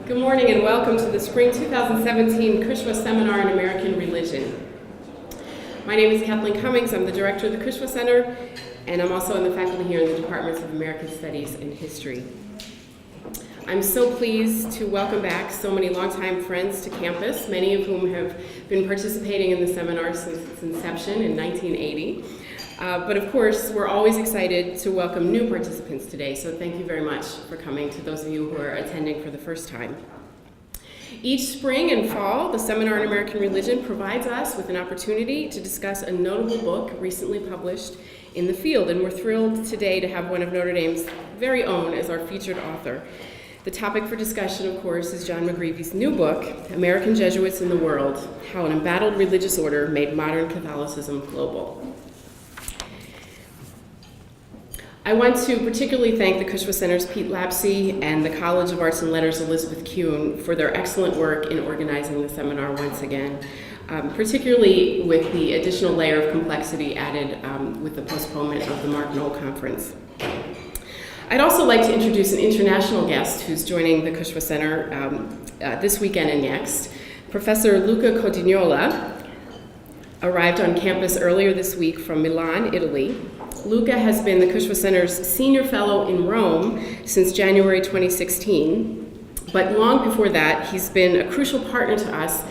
Good morning and welcome to the Spring 2017 Krishwa Seminar in American Religion. My name is Kathleen Cummings. I'm the director of the Krishwa Center, and I'm also in the faculty here in the Departments of American Studies and History. I'm so pleased to welcome back so many longtime friends to campus, many of whom have been participating in the seminar since its inception in 1980. But of course, we're always excited to welcome new participants today, so thank you very much for coming to those of you who are attending for the first time. Each spring and fall, the Seminar in American Religion provides us with an opportunity to discuss a notable book recently published in the field, and we're thrilled today to have one of Notre Dame's very own as our featured author. The topic for discussion, of course, is John McGreevy's new book, American Jesuits in the World: How an Embattled Religious Order Made Modern Catholicism Global. I want to particularly thank the Krishwa Center's Pete Lapsey and the College of Arts and Letters' Elizabeth Kuhn for their excellent work in organizing the seminar once again, particularly with the additional layer of complexity added with the postponement of the Mark Knoll Conference. I'd also like to introduce an international guest who's joining the Krishwa Center this weekend and next. Professor Luca Codignola arrived on campus earlier this week from Milan, Italy. Luca has been the Krishwa Center's senior fellow in Rome since January 2016, but long before that, he's been a crucial partner to us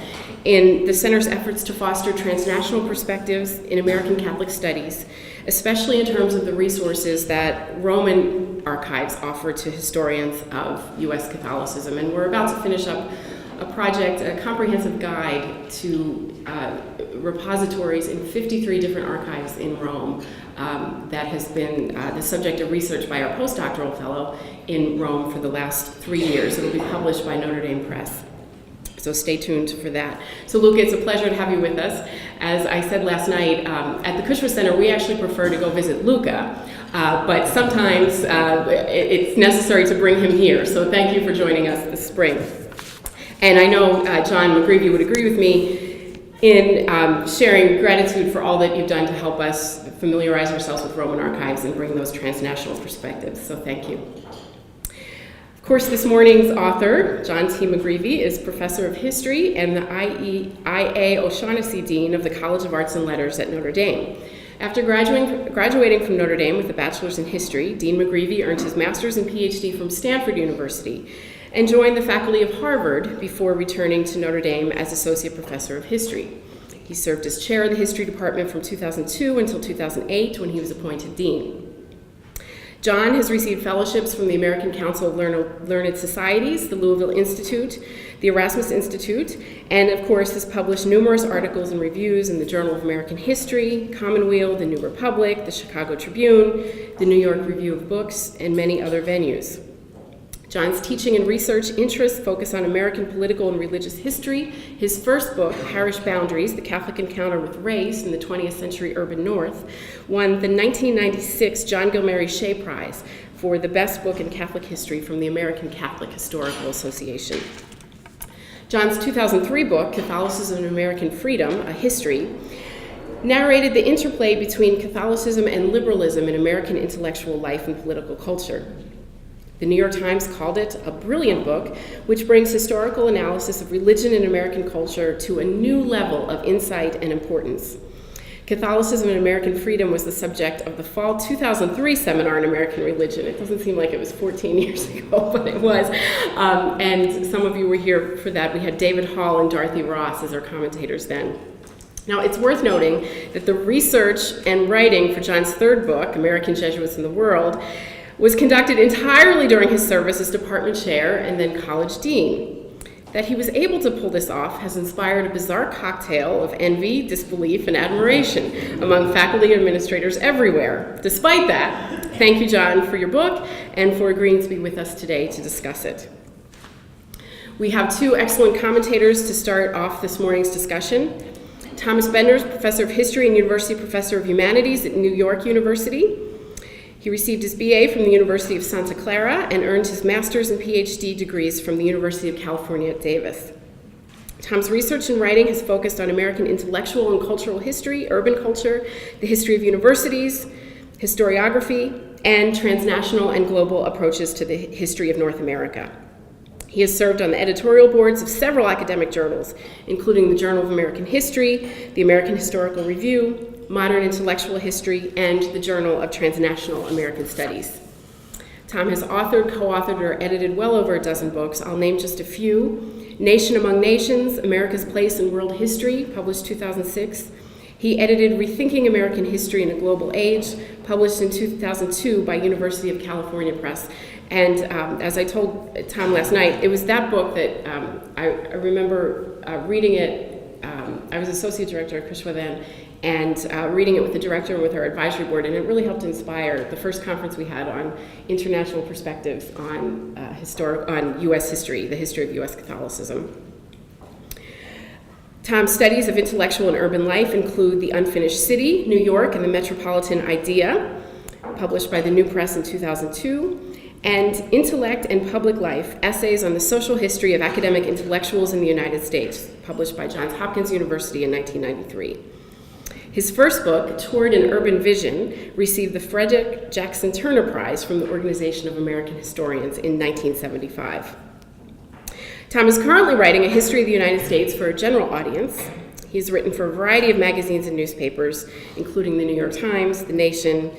in the Center's efforts to foster transnational perspectives in American Catholic studies, especially in terms of the resources that Roman archives offer to historians of U.S. Catholicism. And we're about to finish up a project, a comprehensive guide to repositories in 53 different archives in Rome that has been the subject of research by our postdoctoral fellow in Rome for the last 3 years. It'll be published by Notre Dame Press. So stay tuned for that. So Luca, it's a pleasure to have you with us. As I said last night, at the Krishwa Center, we actually prefer to go visit Luca, but sometimes it's necessary to bring him here. So thank you for joining us this spring. And I know John McGreevy would agree with me in sharing gratitude for all that you've done to help us familiarize ourselves with Roman archives and bring those transnational perspectives. So thank you. Of course, this morning's author, John T. McGreevy, is Professor of History and the I.A. O'Shaughnessy Dean of the College of Arts and Letters at Notre Dame. After graduating from Notre Dame with a bachelor's in history, Dean McGreevy earned his master's and PhD from Stanford University and joined the faculty of Harvard before returning to Notre Dame as Associate Professor of History. He served as chair of the History Department from 2002 until 2008 when he was appointed dean. John has received fellowships from the American Council of Learned Societies, the Louisville Institute, the Erasmus Institute, and of course has published numerous articles and reviews in the Journal of American History, Commonweal, the New Republic, the Chicago Tribune, the New York Review of Books, and many other venues. John's teaching and research interests focus on American political and religious history. His first book, Parish Boundaries, The Catholic Encounter with Race in the 20th Century Urban North, won the 1996 John Gilmary Shea Prize for the best book in Catholic history from the American Catholic Historical Association. John's 2003 book, Catholicism and American Freedom, A History, narrated the interplay between Catholicism and liberalism in American intellectual life and political culture. The New York Times called it a brilliant book, which brings historical analysis of religion and American culture to a new level of insight and importance. Catholicism and American Freedom was the subject of the fall 2003 Seminar in American Religion. It doesn't seem like it was 14 years ago, but it was. And some of you were here for that. We had David Hall and Dorothy Ross as our commentators then. Now, it's worth noting that the research and writing for John's third book, American Jesuits in the World, was conducted entirely during his service as department chair and then college dean. That he was able to pull this off has inspired a bizarre cocktail of envy, disbelief, and admiration among faculty and administrators everywhere. Despite that, thank you, John, for your book and for agreeing to be with us today to discuss it. We have two excellent commentators to start off this morning's discussion. Thomas Benders, Professor of History and University Professor of Humanities at New York University. He received his BA from the University of Santa Clara and earned his master's and PhD degrees from the University of California at Davis. Tom's research and writing has focused on American intellectual and cultural history, urban culture, the history of universities, historiography, and transnational and global approaches to the history of North America. He has served on the editorial boards of several academic journals, including the Journal of American History, the American Historical Review, Modern Intellectual History, and the Journal of Transnational American Studies. Tom has authored, co-authored, or edited well over a dozen books. I'll name just a few. Nation Among Nations, America's Place in World History, published 2006. He edited Rethinking American History in a Global Age, published in 2002 by University of California Press. And as I told Tom last night, it was that book that I remember reading it. I was associate director at Cushwa then, and reading it with the director and with our advisory board, and it really helped inspire the first conference we had on international perspectives on on U.S. history, the history of U.S. Catholicism. Tom's studies of intellectual and urban life include The Unfinished City, New York, and the Metropolitan Idea, published by the New Press in 2002, and Intellect and Public Life, Essays on the Social History of Academic Intellectuals in the United States, published by Johns Hopkins University in 1993. His first book, Toward an Urban Vision, received the Frederick Jackson Turner Prize from the Organization of American Historians in 1975. Tom is currently writing a history of the United States for a general audience. He's written for a variety of magazines and newspapers, including the New York Times, The Nation,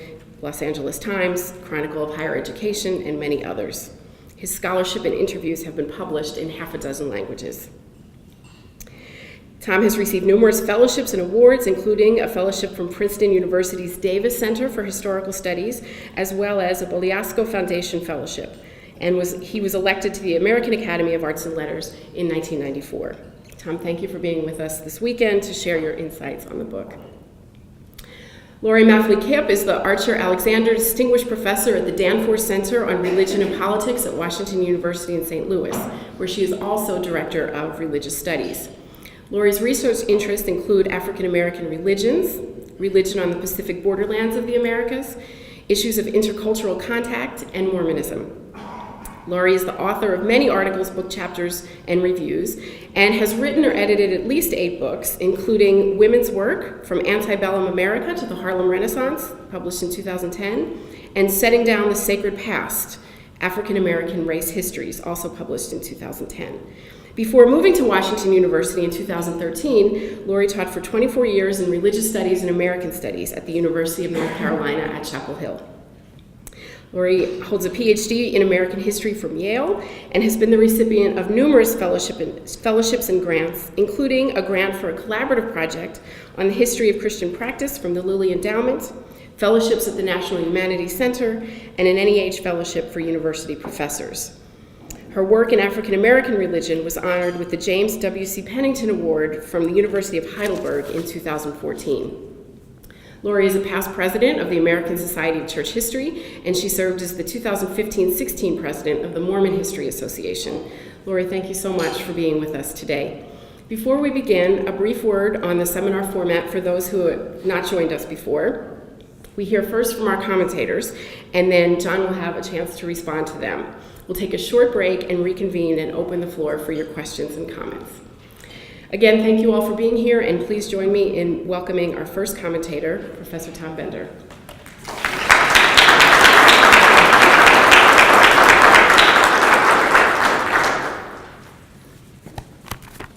Los Angeles Times, Chronicle of Higher Education, and many others. His scholarship and interviews have been published in half a dozen languages. Tom has received numerous fellowships and awards, including a fellowship from Princeton University's Davis Center for Historical Studies, as well as a Bogliasco Foundation Fellowship. And he was elected to the American Academy of Arts and Letters in 1994. Tom, thank you for being with us this weekend to share your insights on the book. Laurie Maffly-Kipp is the Archer Alexander Distinguished Professor at the Danforth Center on Religion and Politics at Washington University in St. Louis, where she is also Director of Religious Studies. Laurie's research interests include African American religions, religion on the Pacific borderlands of the Americas, issues of intercultural contact, and Mormonism. Laurie is the author of many articles, book chapters, and reviews, and has written or edited at least 8 books, including Women's Work, From Antebellum America to the Harlem Renaissance, published in 2010, and Setting Down the Sacred Past, African American Race Histories, also published in 2010. Before moving to Washington University in 2013, Laurie taught for 24 years in religious studies and American studies at the University of North Carolina at Chapel Hill. Laurie holds a PhD in American history from Yale and has been the recipient of numerous fellowships and grants, including a grant for a collaborative project on the history of Christian practice from the Lilly Endowment, fellowships at the National Humanities Center, and an NEH fellowship for university professors. Her work in African American religion was honored with the James W.C. Pennington Award from the University of Heidelberg in 2014. Laurie is a past president of the American Society of Church History, and she served as the 2015-16 president of the Mormon History Association. Laurie, thank you so much for being with us today. Before we begin, a brief word on the seminar format for those who have not joined us before. We hear first from our commentators, and then John will have a chance to respond to them. We'll take a short break and reconvene and open the floor for your questions and comments. Again, thank you all for being here, and please join me in welcoming our first commentator, Professor Tom Bender.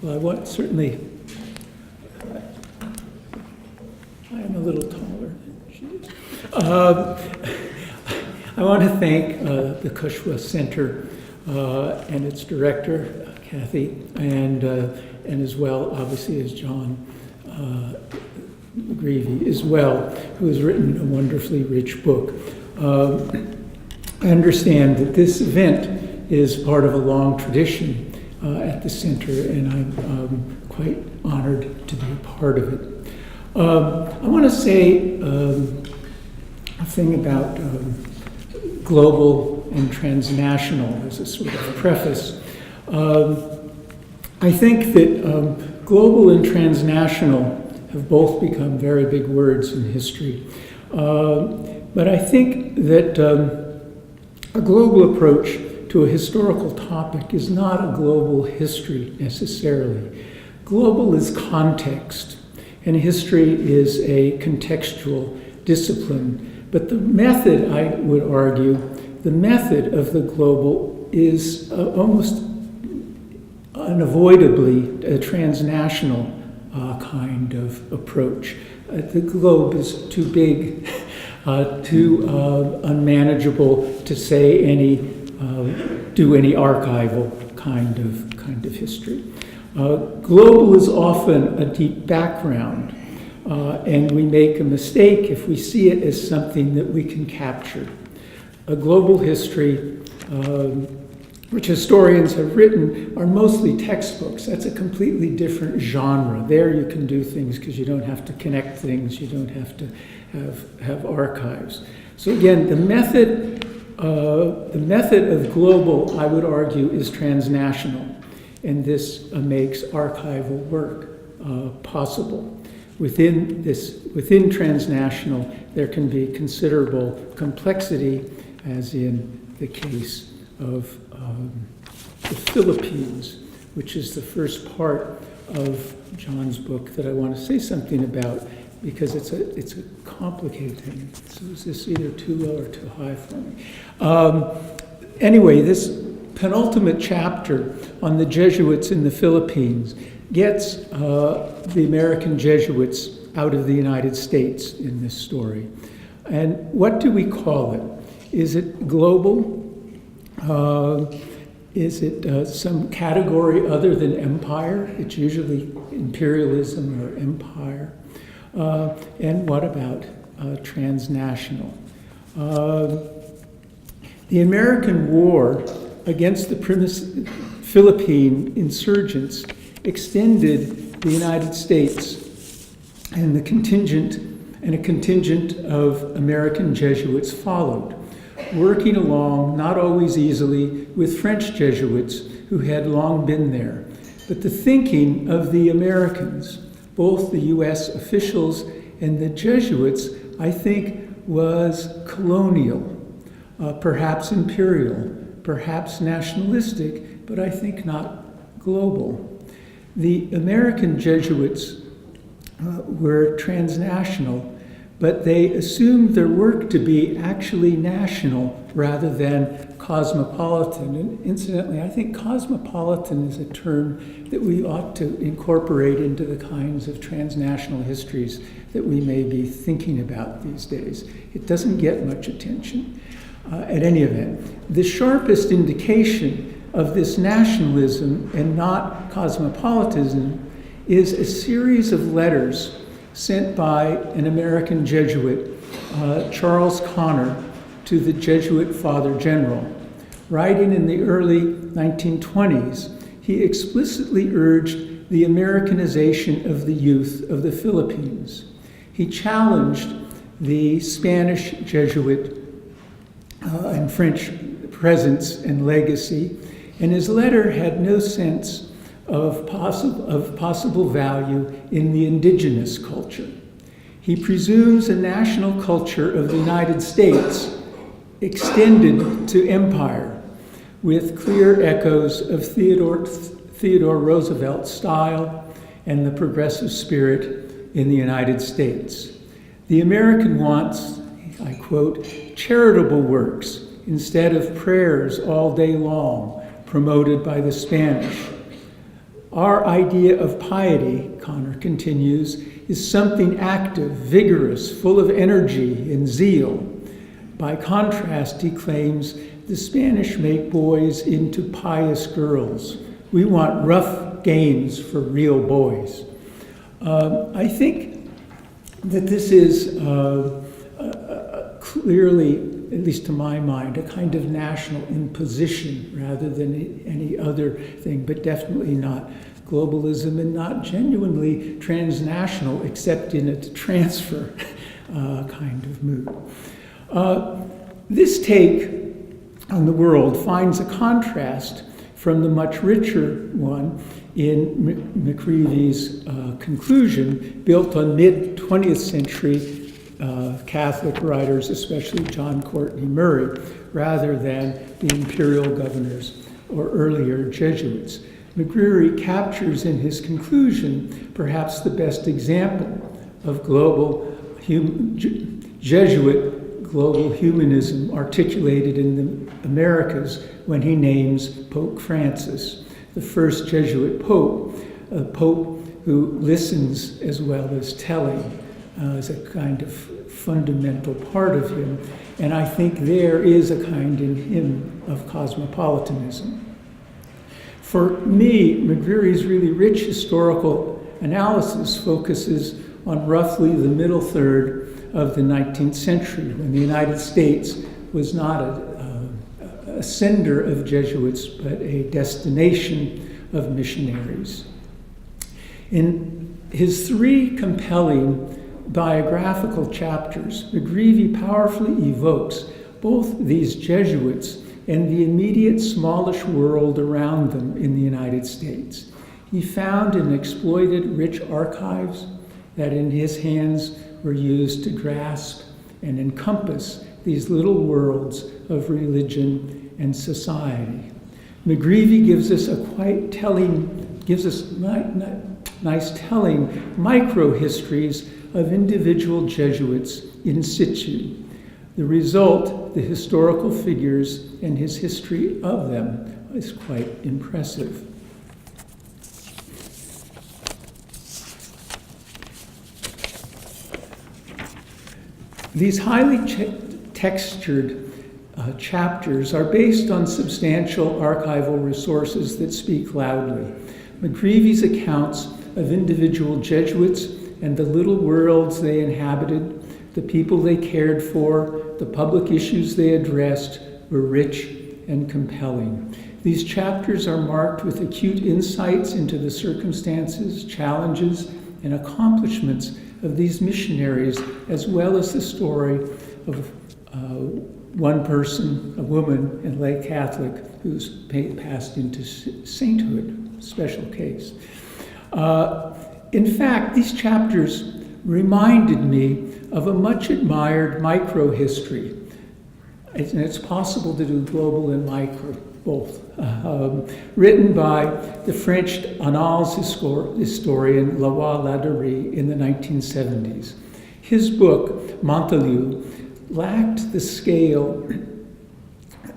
Well, I am a little taller than she is. I want to thank the Cushwa Center and its director, Kathy, and as well, obviously, as John McGreevy as well, who has written a wonderfully rich book. I understand that this event is part of a long tradition at the center, and I'm quite honored to be a part of it. I want to say a thing about global and transnational as a sort of preface. I think that global and transnational have both become very big words in history. But I think that a global approach to a historical topic is not a global history necessarily. Global is context, and history is a contextual discipline. But the method, I would argue, the method of the global is almost unavoidably a transnational kind of approach. The globe is too big, too unmanageable to say do any archival kind of history. Global is often a deep background, and we make a mistake if we see it as something that we can capture. A global history, which historians have written, are mostly textbooks. That's a completely different genre. There you can do things because you don't have to connect things, you don't have to have archives. So again, the method of global, I would argue, is transnational, and this makes archival work possible. Within transnational, there can be considerable complexity, as in the case of the Philippines, which is the first part of John's book that I want to say something about, because it's a complicated thing. So is this either too low or too high for me? Anyway, this penultimate chapter on the Jesuits in the Philippines gets the American Jesuits out of the United States in this story. And what do we call it? Is it global? Is it some category other than empire? It's usually imperialism or empire. And what about transnational? The American war against the Philippine insurgents extended the United States and a contingent of American Jesuits followed, working along, not always easily, with French Jesuits who had long been there. But the thinking of the Americans, both the US officials and the Jesuits, I think was colonial, perhaps imperial, perhaps nationalistic, but I think not global. The American Jesuits were transnational, but they assumed their work to be actually national rather than cosmopolitan. And incidentally, I think cosmopolitan is a term that we ought to incorporate into the kinds of transnational histories that we may be thinking about these days. It doesn't get much attention. At any event, the sharpest indication of this nationalism and not cosmopolitanism is a series of letters sent by an American Jesuit, Charles Connor, to the Jesuit Father General. Writing in the early 1920s, he explicitly urged the Americanization of the youth of the Philippines. He challenged the Spanish Jesuit and French presence and legacy, and his letter had no sense of possible value in the indigenous culture. He presumes a national culture of the United States extended to empire, with clear echoes of Theodore Roosevelt's style and the progressive spirit in the United States. The American wants, I quote, charitable works instead of prayers all day long, promoted by the Spanish. Our idea of piety, Connor continues, is something active, vigorous, full of energy and zeal. By contrast, he claims, the Spanish make boys into pious girls. We want rough games for real boys. I think that this is clearly, at least to my mind, a kind of national imposition rather than any other thing, but definitely not globalism and not genuinely transnational, except in a transfer kind of mood. This take on the world finds a contrast from the much richer one in McGreevy's conclusion, built on mid-20th century Catholic writers, especially John Courtney Murray, rather than the imperial governors or earlier Jesuits. McGreevy captures in his conclusion perhaps the best example of Jesuit global humanism articulated in the Americas when he names Pope Francis, the first Jesuit pope, a pope who listens as well as telling, is a kind of fundamental part of him. And I think there is a kind in him of cosmopolitanism. For me, McGreevy's really rich historical analysis focuses on roughly the middle third of the 19th century, when the United States was not a sender of Jesuits, but a destination of missionaries. In his three compelling biographical chapters, McGreevy powerfully evokes both these Jesuits and the immediate smallish world around them in the United States. He found and exploited rich archives that in his hands were used to grasp and encompass these little worlds of religion and society. McGreevy gives us nice telling micro-histories of individual Jesuits in situ. The result, the historical figures and his history of them, is quite impressive. These highly textured chapters are based on substantial archival resources that speak loudly. McGreevy's accounts of individual Jesuits and the little worlds they inhabited, the people they cared for, the public issues they addressed, were rich and compelling. These chapters are marked with acute insights into the circumstances, challenges, and accomplishments of these missionaries, as well as the story of one person, a woman, a lay Catholic, who's passed into sainthood, special case. In fact, these chapters reminded me of a much admired micro-history. And it's possible to do global and micro, both. Written by the French Annales historian Laurie in the 1970s. His book, Embattled, lacked the scale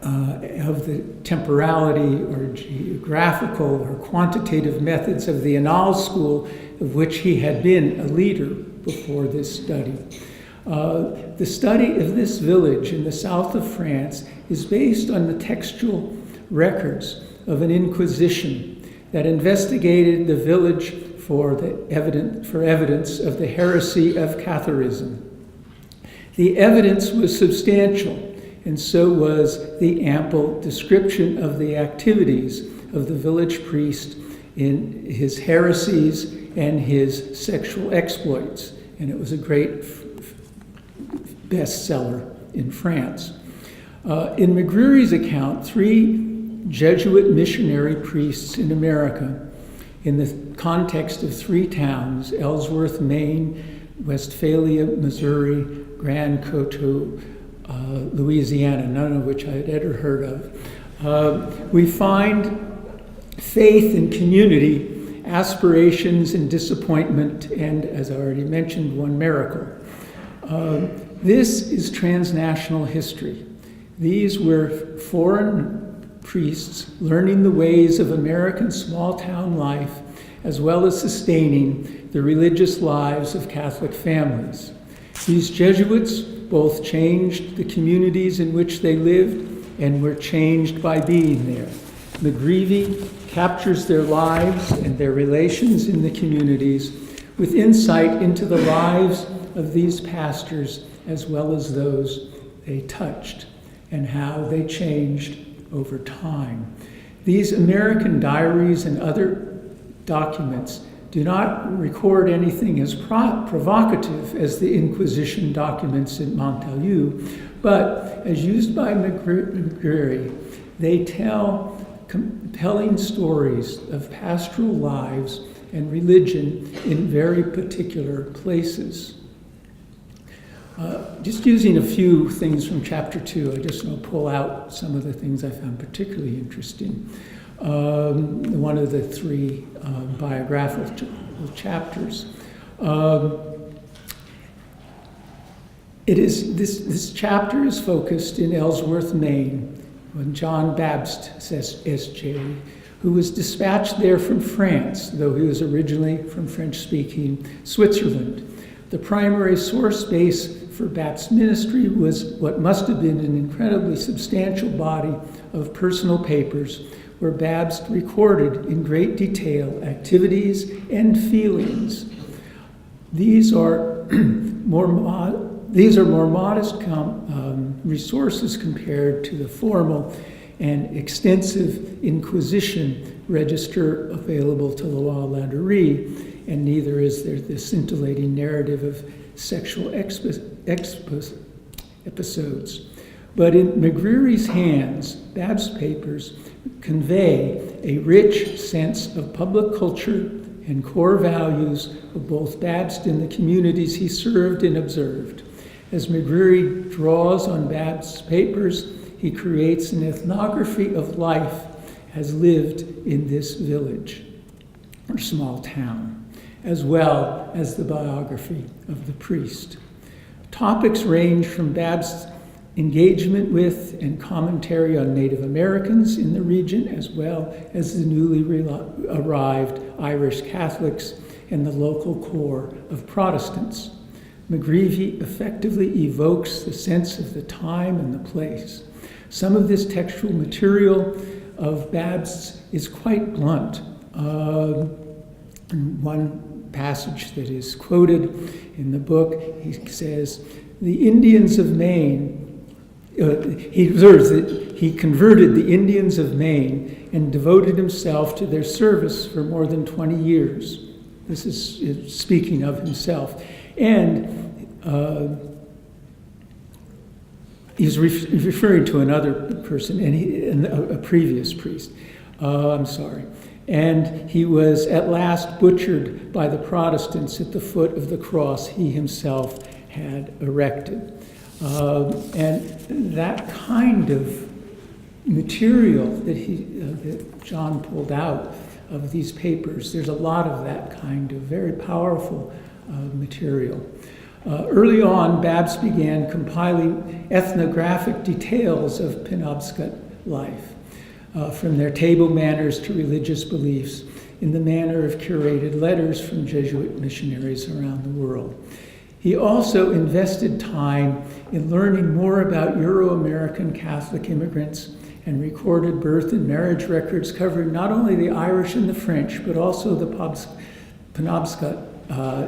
of the temporality or geographical or quantitative methods of the Annales school, of which he had been a leader before this study. The study of this village in the south of France is based on the textual records of an inquisition that investigated the village for evidence of the heresy of Catholicism. The evidence was substantial, and so was the ample description of the activities of the village priest in his heresies and his sexual exploits. And it was a great bestseller in France. In McGreevy's account, 3 Jesuit missionary priests in America, in the context of 3 towns, Ellsworth, Maine, Westphalia, Missouri, Grand Coteau, Louisiana, none of which I had ever heard of, we find faith in community, aspirations and disappointment, and, as I already mentioned, one miracle. This is transnational history. These were foreign priests learning the ways of American small-town life, as well as sustaining the religious lives of Catholic families. These Jesuits both changed the communities in which they lived and were changed by being there. McGreevy captures their lives and their relations in the communities with insight into the lives of these pastors as well as those they touched and how they changed over time. These American diaries and other documents do not record anything as provocative as the Inquisition documents in Embattled, but as used by McGreevy, they tell compelling stories of pastoral lives and religion in very particular places. Just using a few things from chapter 2, I just want to pull out some of the things I found particularly interesting. One of the 3 biographical chapters. This chapter is focused in Ellsworth, Maine, when John Babst, S.J., who was dispatched there from France, though he was originally from French-speaking Switzerland. The primary source base for Baptist ministry was what must have been an incredibly substantial body of personal papers where Babst recorded in great detail activities and feelings. These are more modest resources compared to the formal and extensive Inquisition register available to Loire-Landerie, and neither is there the scintillating narrative of sexual episodes. But in McGreevy's hands, Babst's papers convey a rich sense of public culture and core values of both Babst and the communities he served and observed. As McGreevy draws on Babst's papers, he creates an ethnography of life as lived in this village or small town, as well as the biography of the priest. Topics range from Babst's engagement with and commentary on Native Americans in the region, as well as the newly arrived Irish Catholics and the local core of Protestants. McGreevy effectively evokes the sense of the time and the place. Some of this textual material of Babst's is quite blunt. One passage that is quoted in the book, he says, the Indians of Maine, he observes that he converted the Indians of Maine and devoted himself to their service for more than 20 years. This is speaking of himself. And he's referring to another person, and a previous priest. And he was at last butchered by the Protestants at the foot of the cross he himself had erected. And that kind of material that John pulled out of these papers, there's a lot of that kind of very powerful material. Early on, Babst began compiling ethnographic details of Penobscot life, from their table manners to religious beliefs, in the manner of curated letters from Jesuit missionaries around the world. He also invested time in learning more about Euro-American Catholic immigrants and recorded birth and marriage records covering not only the Irish and the French, but also the Penobscot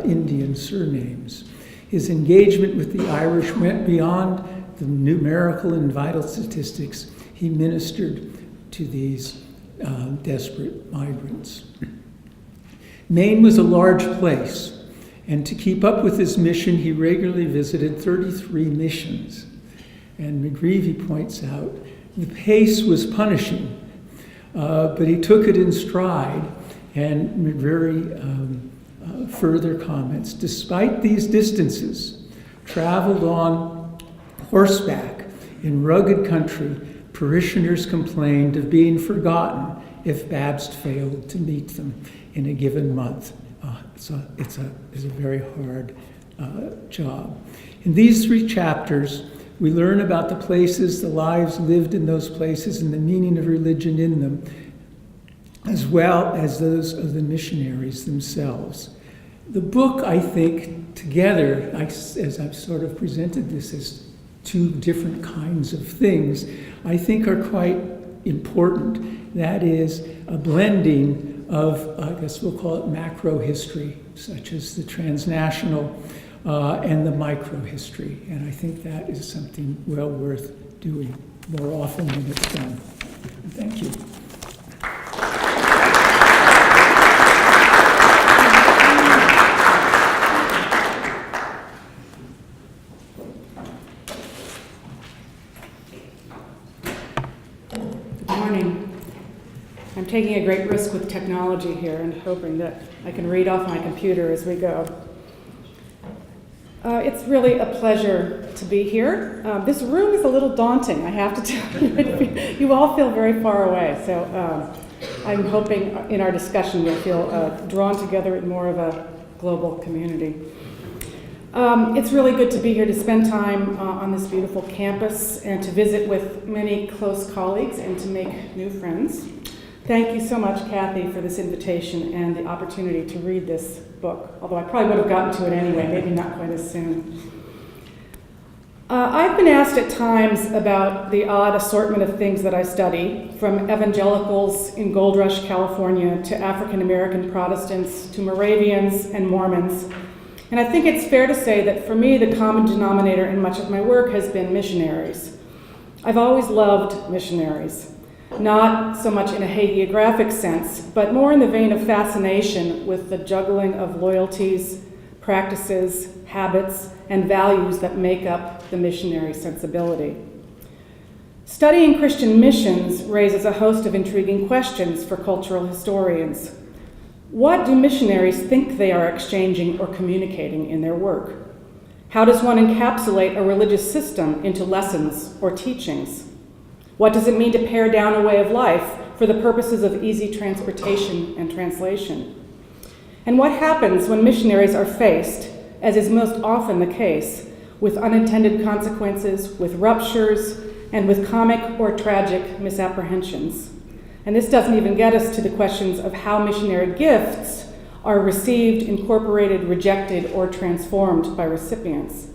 Indian surnames. His engagement with the Irish went beyond the numerical and vital statistics. He ministered to these desperate migrants. Maine was a large place, and to keep up with his mission, he regularly visited 33 missions. And McGreevy points out the pace was punishing, but he took it in stride, and McGreevy further comments, despite these distances, traveled on horseback in rugged country, parishioners complained of being forgotten if Babst failed to meet them in a given month. So it's a very hard job. In these 3 chapters, we learn about the places, the lives lived in those places, and the meaning of religion in them, as well as those of the missionaries themselves. The book, I think, together, as I've sort of presented this as 2 different kinds of things, I think are quite important. That is a blending of, I guess we'll call it macro history, such as the transnational, and the micro history. And I think that is something well worth doing more often than it's done. Thank you. I'm taking a great risk with technology here and hoping that I can read off my computer as we go. It's really a pleasure to be here. This room is a little daunting, I have to tell you. You all feel very far away, so I'm hoping in our discussion you'll feel drawn together in more of a global community. It's really good to be here to spend time on this beautiful campus and to visit with many close colleagues and to make new friends. Thank you so much, Kathy, for this invitation and the opportunity to read this book, although I probably would have gotten to it anyway, maybe not quite as soon. I've been asked at times about the odd assortment of things that I study, from evangelicals in Gold Rush, California, to African American Protestants, to Moravians and Mormons. And I think it's fair to say that for me, the common denominator in much of my work has been missionaries. I've always loved missionaries, not so much in a hagiographic sense, but more in the vein of fascination with the juggling of loyalties, practices, habits, and values that make up the missionary sensibility. Studying Christian missions raises a host of intriguing questions for cultural historians. What do missionaries think they are exchanging or communicating in their work? How does one encapsulate a religious system into lessons or teachings? What does it mean to pare down a way of life for the purposes of easy transportation and translation? And what happens when missionaries are faced, as is most often the case, with unintended consequences, with ruptures, and with comic or tragic misapprehensions? And this doesn't even get us to the questions of how missionary gifts are received, incorporated, rejected, or transformed by recipients.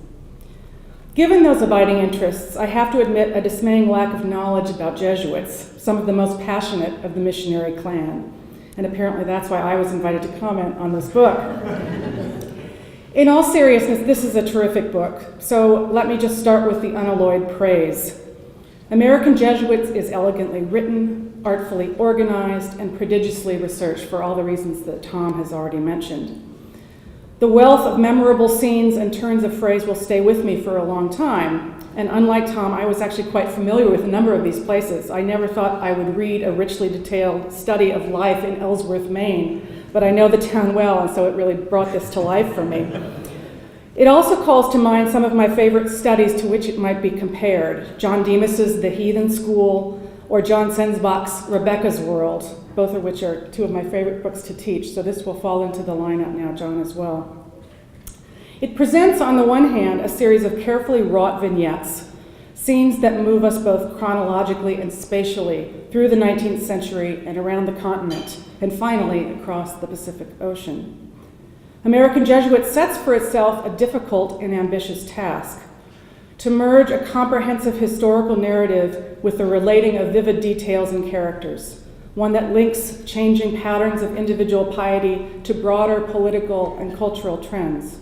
Given those abiding interests, I have to admit a dismaying lack of knowledge about Jesuits, some of the most passionate of the missionary clan. And apparently that's why I was invited to comment on this book. In all seriousness, this is a terrific book, so let me just start with the unalloyed praise. American Jesuits is elegantly written, artfully organized, and prodigiously researched for all the reasons that Tom has already mentioned. The wealth of memorable scenes and turns of phrase will stay with me for a long time, and unlike Tom, I was actually quite familiar with a number of these places. I never thought I would read a richly detailed study of life in Ellsworth, Maine, but I know the town well, and so it really brought this to life for me. It also calls to mind some of my favorite studies to which it might be compared: John Demos's The Heathen School, or John Sensbach's Rebecca's World, both of which are two of my favorite books to teach, so this will fall into the lineup now, John, as well. It presents, on the one hand, a series of carefully wrought vignettes, scenes that move us both chronologically and spatially through the 19th century and around the continent, and finally across the Pacific Ocean. American Jesuit sets for itself a difficult and ambitious task: to merge a comprehensive historical narrative with the relating of vivid details and characters, one that links changing patterns of individual piety to broader political and cultural trends.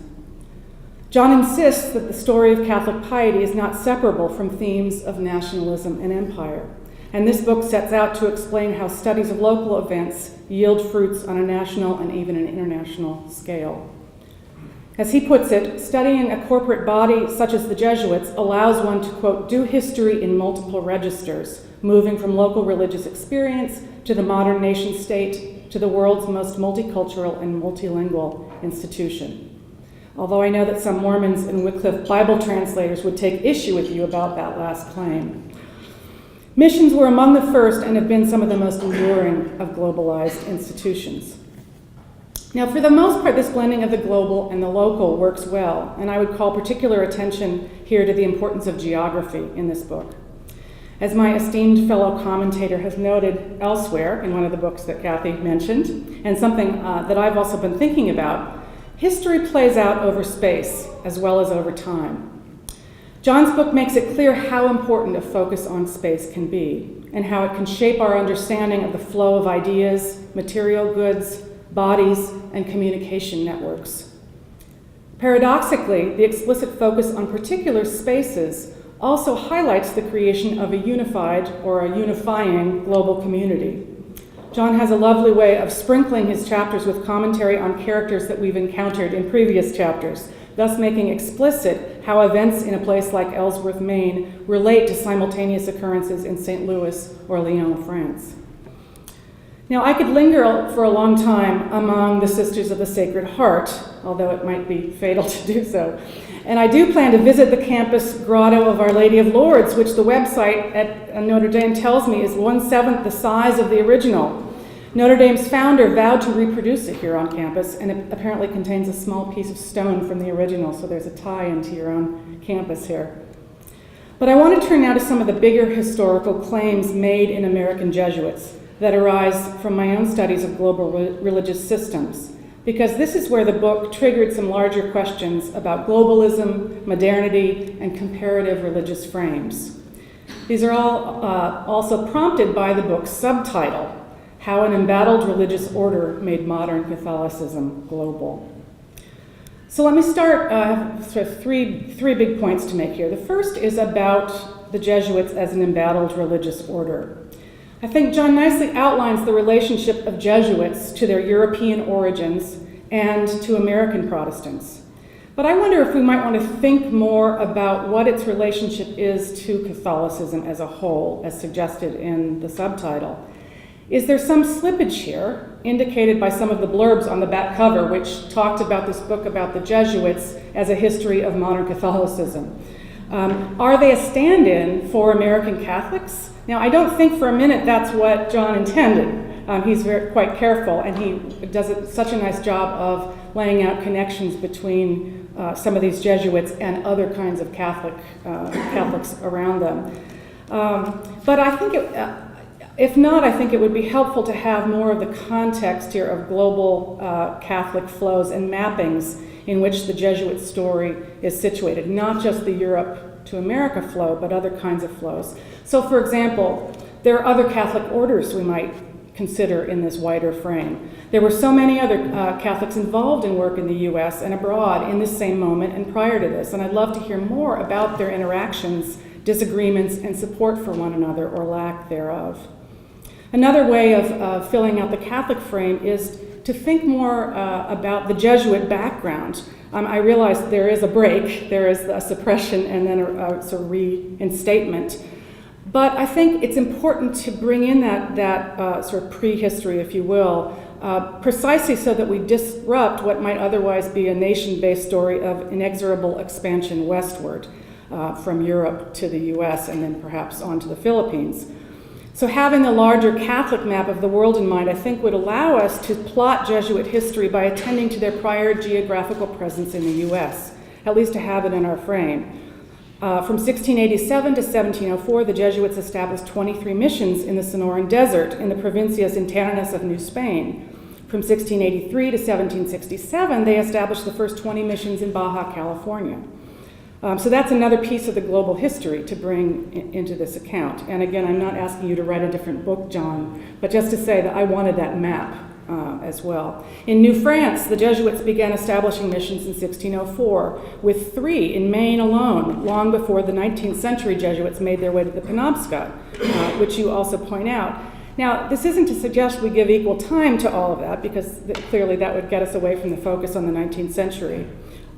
John insists that the story of Catholic piety is not separable from themes of nationalism and empire, and this book sets out to explain how studies of local events yield fruits on a national and even an international scale. As he puts it, studying a corporate body such as the Jesuits allows one to, quote, do history in multiple registers, moving from local religious experience to the modern nation state to the world's most multicultural and multilingual institution. Although I know that some Mormons and Wycliffe Bible translators would take issue with you about that last claim. Missions were among the first and have been some of the most enduring of globalized institutions. Now, for the most part, this blending of the global and the local works well, and I would call particular attention here to the importance of geography in this book. As my esteemed fellow commentator has noted elsewhere in one of the books that Kathy mentioned, and something that I've also been thinking about, history plays out over space as well as over time. John's book makes it clear how important a focus on space can be, and how it can shape our understanding of the flow of ideas, material goods, bodies, and communication networks. Paradoxically, the explicit focus on particular spaces also highlights the creation of a unified or a unifying global community. John has a lovely way of sprinkling his chapters with commentary on characters that we've encountered in previous chapters, thus making explicit how events in a place like Ellsworth, Maine, relate to simultaneous occurrences in St. Louis or Lyon, France. Now, I could linger for a long time among the Sisters of the Sacred Heart, although it might be fatal to do so. And I do plan to visit the campus grotto of Our Lady of Lourdes, which the website at Notre Dame tells me is 1/7 the size of the original. Notre Dame's founder vowed to reproduce it here on campus, and it apparently contains a small piece of stone from the original, so there's a tie-in to your own campus here. But I want to turn now to some of the bigger historical claims made in American Jesuits, that arise from my own studies of global religious systems, because this is where the book triggered some larger questions about globalism, modernity, and comparative religious frames. These are all also prompted by the book's subtitle, How an Embattled Religious Order Made Modern Catholicism Global. So let me start, I have sort of three big points to make here. The first is about the Jesuits as an embattled religious order. I think John nicely outlines the relationship of Jesuits to their European origins and to American Protestants. But I wonder if we might want to think more about what its relationship is to Catholicism as a whole, as suggested in the subtitle. Is there some slippage here, indicated by some of the blurbs on the back cover, which talked about this book about the Jesuits as a history of modern Catholicism? Are they a stand-in for American Catholics? Now, I don't think for a minute that's what John intended. He's quite careful, and he does such a nice job of laying out connections between some of these Jesuits and other kinds of Catholics around them. But I think, if not, I think it would be helpful to have more of the context here of global Catholic flows and mappings in which the Jesuit story is situated, not just the Europe to America flow, but other kinds of flows. So, for example, there are other Catholic orders we might consider in this wider frame. There were so many other Catholics involved in work in the U.S. and abroad in this same moment and prior to this, and I'd love to hear more about their interactions, disagreements, and support for one another, or lack thereof. Another way of filling out the Catholic frame is to think more about the Jesuit background. I realize there is a break, there is a suppression and then a sort of reinstatement. But I think it's important to bring in that sort of prehistory, if you will, precisely so that we disrupt what might otherwise be a nation-based story of inexorable expansion westward from Europe to the US and then perhaps on to the Philippines. So having a larger Catholic map of the world in mind, I think, would allow us to plot Jesuit history by attending to their prior geographical presence in the US, at least to have it in our frame. From 1687 to 1704, the Jesuits established 23 missions in the Sonoran Desert in the provincias internas of New Spain. From 1683 to 1767, they established the first 20 missions in Baja California. So that's another piece of the global history to bring into this account. And again, I'm not asking you to write a different book, John, but just to say that I wanted that map as well. In New France, the Jesuits began establishing missions in 1604, with 3 in Maine alone, long before the 19th century Jesuits made their way to the Penobscot, which you also point out. Now, this isn't to suggest we give equal time to all of that, because clearly that would get us away from the focus on the 19th century.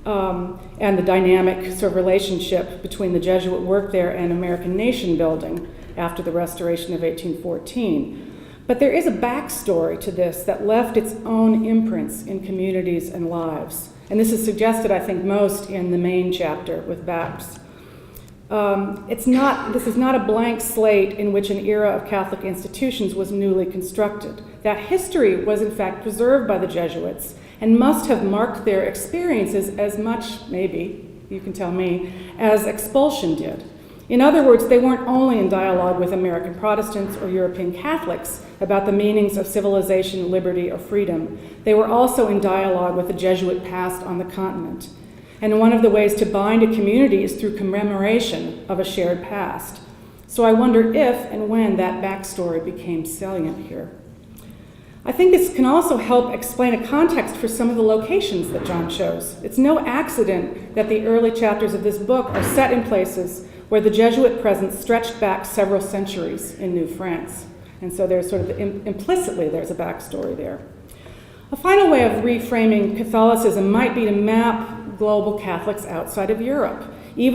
And the dynamic sort of relationship between the Jesuit work there and American nation building after the Restoration of 1814. But there is a backstory to this that left its own imprints in communities and lives. And this is suggested, I think, most in the main chapter with Baps. This is not a blank slate in which an era of Catholic institutions was newly constructed. That history was, in fact, preserved by the Jesuits and must have marked their experiences as much, maybe, you can tell me, as expulsion did. In other words, they weren't only in dialogue with American Protestants or European Catholics about the meanings of civilization, liberty, or freedom. They were also in dialogue with the Jesuit past on the continent. And one of the ways to bind a community is through commemoration of a shared past. So I wonder if and when that backstory became salient here. I think this can also help explain a context for some of the locations that John chose. It's no accident that the early chapters of this book are set in places where the Jesuit presence stretched back several centuries in New France. And so there's sort of implicitly there's a backstory there. A final way of reframing Catholicism might be to map global Catholics outside of Europe. There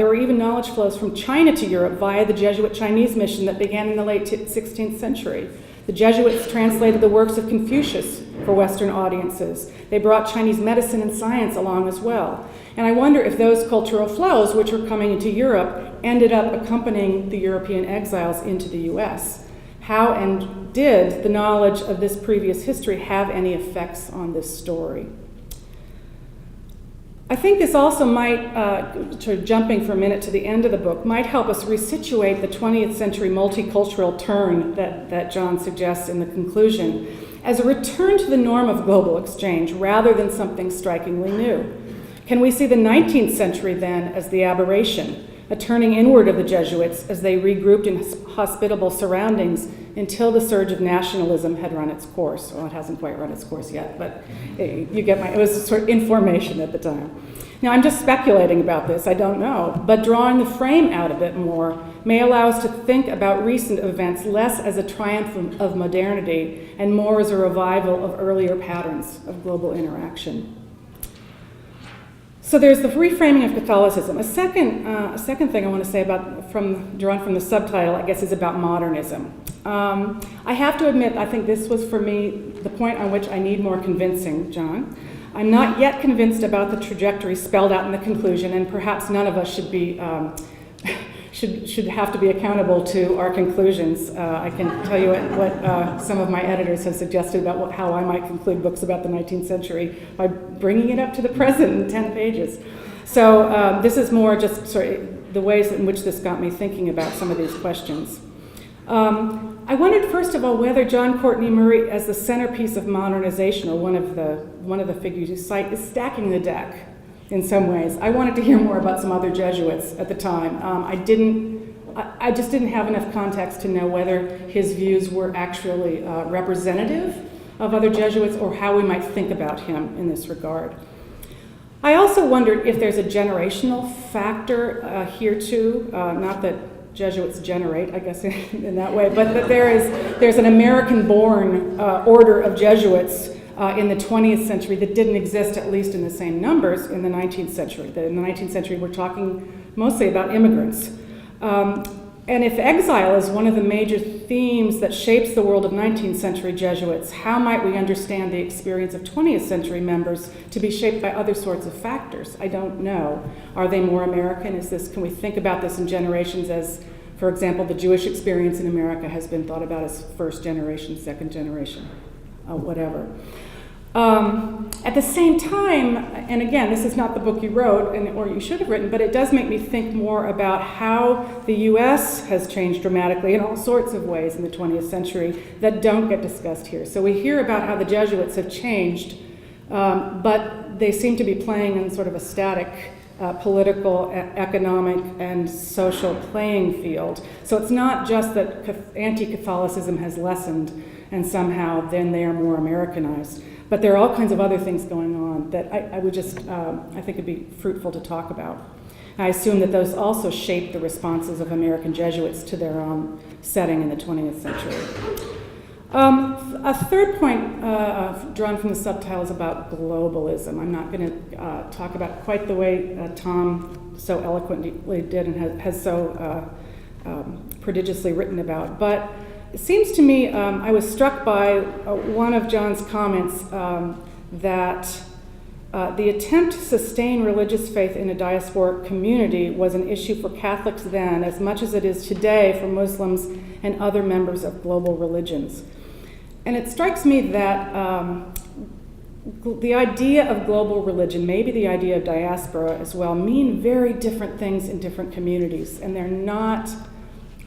were even knowledge flows from China to Europe via the Jesuit Chinese mission that began in the late 16th century. The Jesuits translated the works of Confucius for Western audiences. They brought Chinese medicine and science along as well. And I wonder if those cultural flows, which were coming into Europe, ended up accompanying the European exiles into the US. How and did the knowledge of this previous history have any effects on this story? I think this also might, sort of jumping for a minute to the end of the book, might help us resituate the 20th century multicultural turn that John suggests in the conclusion as a return to the norm of global exchange rather than something strikingly new. Can we see the 19th century then as the aberration, a turning inward of the Jesuits as they regrouped in hospitable surroundings until the surge of nationalism had run its course? Well, it hasn't quite run its course yet, but you get it was sort of information at the time. Now, I'm just speculating about this, I don't know, but drawing the frame out a bit more may allow us to think about recent events less as a triumph of modernity and more as a revival of earlier patterns of global interaction. So there's the reframing of Catholicism. A second thing I want to say about, drawn from the subtitle, I guess, is about modernism. I have to admit, I think this was for me the point on which I need more convincing, John. I'm not yet convinced about the trajectory spelled out in the conclusion, and perhaps none of us should be should have to be accountable to our conclusions. I can tell you what some of my editors have suggested about how I might conclude books about the 19th century by bringing it up to the present in 10 pages. So this is more just sort of the ways in which this got me thinking about some of these questions. I wondered, first of all, whether John Courtney Murray, as the centerpiece of modernization, or one of the figures you cite, is stacking the deck in some ways. I wanted to hear more about some other Jesuits at the time. I just didn't have enough context to know whether his views were actually representative of other Jesuits or how we might think about him in this regard. I also wondered if there's a generational factor here too, not that Jesuits generate, I guess, in that way, but that there's an American-born order of Jesuits in the 20th century that didn't exist, at least in the same numbers, in the 19th century. In the 19th century, we're talking mostly about immigrants. And if exile is one of the major themes that shapes the world of 19th century Jesuits, how might we understand the experience of 20th century members to be shaped by other sorts of factors? I don't know. Are they more American? Can we think about this in generations as, for example, the Jewish experience in America has been thought about as first generation, second generation, whatever. At the same time, and again, this is not the book you wrote, or you should have written, but it does make me think more about how the U.S. has changed dramatically in all sorts of ways in the 20th century that don't get discussed here. So we hear about how the Jesuits have changed, but they seem to be playing in sort of a static political, economic, and social playing field. So it's not just that anti-Catholicism has lessened and somehow then they are more Americanized. But there are all kinds of other things going on that I would just, I think it'd be fruitful to talk about. I assume that those also shape the responses of American Jesuits to their own setting in the 20th century. A third point drawn from the subtitle is about globalism. I'm not going to talk about it quite the way Tom so eloquently did and has so prodigiously written about, but it seems to me, I was struck by one of John's comments that the attempt to sustain religious faith in a diasporic community was an issue for Catholics then as much as it is today for Muslims and other members of global religions. And it strikes me that the idea of global religion, maybe the idea of diaspora as well, mean very different things in different communities, and they're not.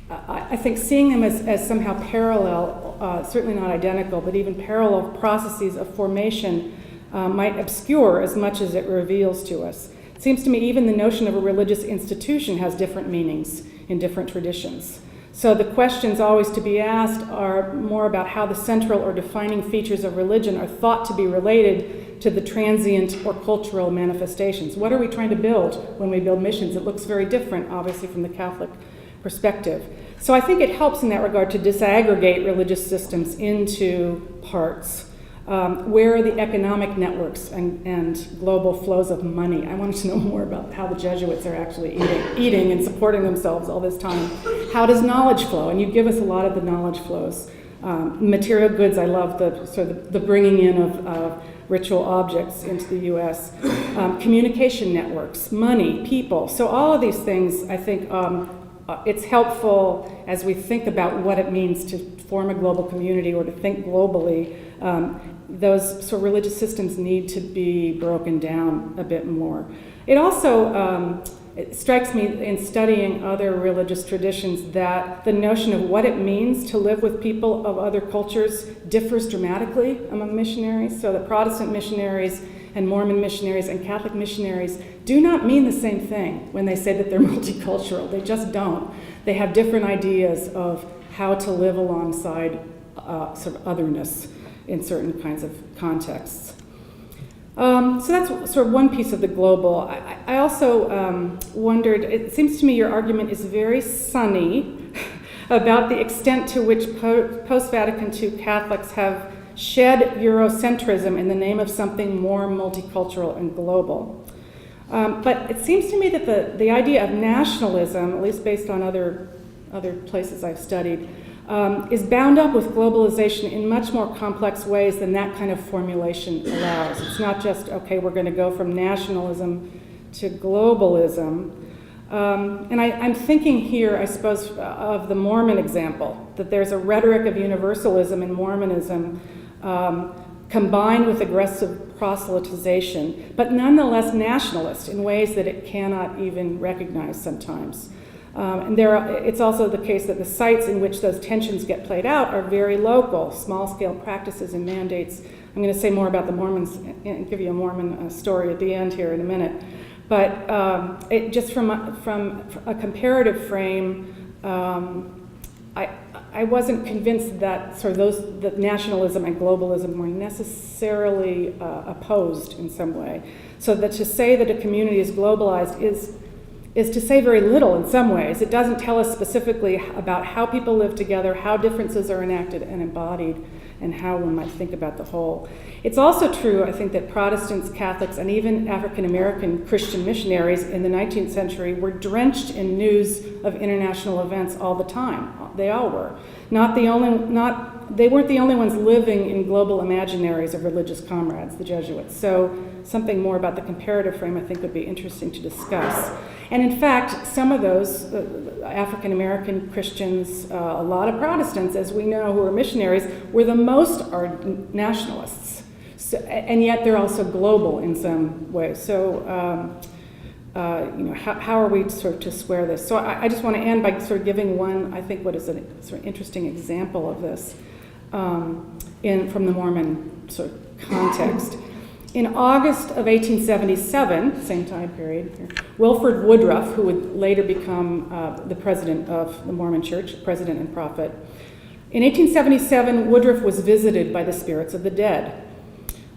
I think seeing them as somehow parallel, certainly not identical, but even parallel processes of formation might obscure as much as it reveals to us. It seems to me even the notion of a religious institution has different meanings in different traditions. So the questions always to be asked are more about how the central or defining features of religion are thought to be related to the transient or cultural manifestations. What are we trying to build when we build missions? It looks very different, obviously, from the Catholic perspective. So I think it helps in that regard to disaggregate religious systems into parts. Where are the economic networks and global flows of money? I wanted to know more about how the Jesuits are actually eating and supporting themselves all this time. How does knowledge flow? And you give us a lot of the knowledge flows. Material goods, I love the bringing in of ritual objects into the U.S. Communication networks, money, people. So all of these things, I think, it's helpful as we think about what it means to form a global community or to think globally. Those sort of religious systems need to be broken down a bit more. It also it strikes me in studying other religious traditions that the notion of what it means to live with people of other cultures differs dramatically among missionaries. So that Protestant missionaries and Mormon missionaries and Catholic missionaries do not mean the same thing when they say that they're multicultural. They just don't. They have different ideas of how to live alongside sort of otherness in certain kinds of contexts. So that's sort of one piece of the global. I also wondered, it seems to me your argument is very sunny about the extent to which post-Vatican II Catholics have shed Eurocentrism in the name of something more multicultural and global. But it seems to me that the idea of nationalism, at least based on other places I've studied, is bound up with globalization in much more complex ways than that kind of formulation allows. It's not just, okay, we're going to go from nationalism to globalism. And I'm thinking here, I suppose, of the Mormon example, that there's a rhetoric of universalism in Mormonism combined with aggressive proselytization, but nonetheless nationalist in ways that it cannot even recognize sometimes. And it's also the case that the sites in which those tensions get played out are very local, small-scale practices and mandates. I'm going to say more about the Mormons and give you a Mormon story at the end here in a minute. But just from a comparative frame, I wasn't convinced that sort of that nationalism and globalism were necessarily opposed in some way. So that to say that a community is globalized is to say very little in some ways. It doesn't tell us specifically about how people live together, how differences are enacted and embodied, and how one might think about the whole. It's also true, I think, that Protestants, Catholics, and even African-American Christian missionaries in the 19th century were drenched in news of international events all the time. They all were. They weren't the only ones living in global imaginaries of religious comrades, the Jesuits. So something more about the comparative frame I think would be interesting to discuss. And in fact, some of those African-American Christians, a lot of Protestants, as we know, who are missionaries, were the most ardent nationalists. So, and yet they're also global in some ways. So, how are we sort of to square this? So I just want to end by sort of giving one, I think, what is a sort of interesting example of this from the Mormon sort of context. In August of 1877, same time period, Wilford Woodruff, who would later become the president of the Mormon Church, president and prophet, in 1877, Woodruff was visited by the spirits of the dead.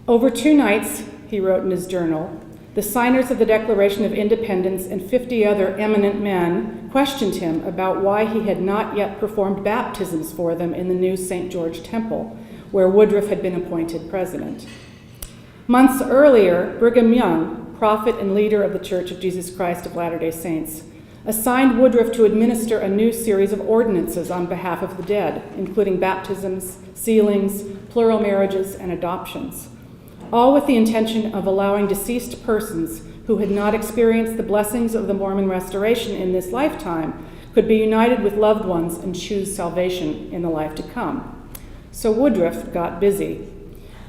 Over 2 nights, he wrote in his journal, the signers of the Declaration of Independence and 50 other eminent men questioned him about why he had not yet performed baptisms for them in the new St. George Temple, where Woodruff had been appointed president. Months earlier, Brigham Young, prophet and leader of the Church of Jesus Christ of Latter-day Saints, assigned Woodruff to administer a new series of ordinances on behalf of the dead, including baptisms, sealings, plural marriages, and adoptions, all with the intention of allowing deceased persons who had not experienced the blessings of the Mormon restoration in this lifetime could be united with loved ones and choose salvation in the life to come. So Woodruff got busy.